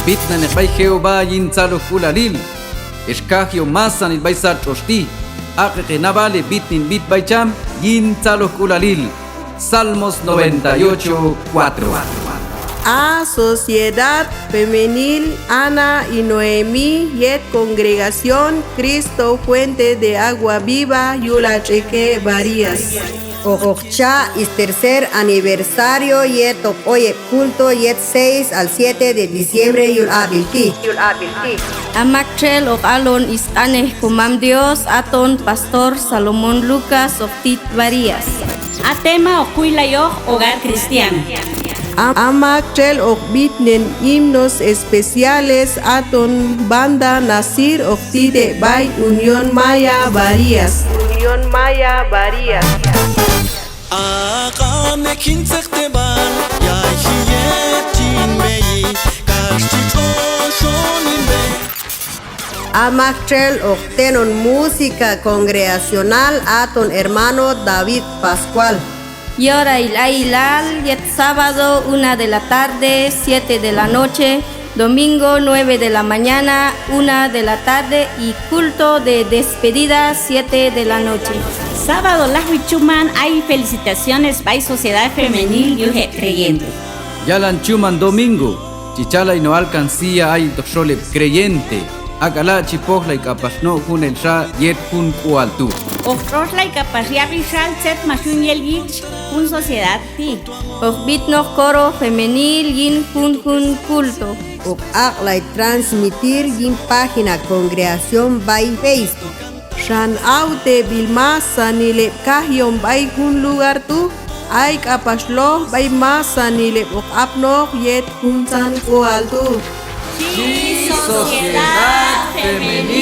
Bitna nekbay Jehová yin tzalo kulalil. Eshkagio masan il baisat trosti. Akeke navale bitnin bit baycham yin tzalo kulalil. Salmos 98:4. A Sociedad Femenil Ana y Noemí Yet Congregación Cristo Fuente de Agua Viva Yula Cheque Varías. Ocha es tercer aniversario yet oye culto yet 6 al 7 de diciembre yul abilti. Amaktrel of Alon is aneh kumam Dios aton Pastor Salomón Lucas of Tit Varías. Atema o Cuilayo Hogar Cristiano. Amaktrel of Bitnen himnos especiales aton Banda Nasir of Tide by Unión Maya Varías. Unión Maya Varías. Aqame kintzekteban ya hiyetin mei kashtichoshonin be. Amaktrel of tenon música congregacional aton hermano David Pascual. Yora Ilal, yet sábado 1 de la tarde, 7 de la noche, domingo 9 de la mañana, 1 de la tarde y culto de despedida 7 de la noche. Sábado las Huichuman hay felicitaciones by Sociedad Femenil Yuhe Creyente. Yalan chuman domingo. Chichala y no alcancía hay doxole creyente. Akala chipojla y capasno hun el sha yet hun kualtu. Octrosla y Capasria Rishal Set Mashun Yelgich, un Sociedad Ti. Bitno coro femenil yin kun culto. Aklay transmitir yin página congregación by Facebook. Shan aute bilmasa nile kahyon by un lugar tu. Ay kapaslo by masa nile apno yet kun san kualtu. Sociedad Femenil.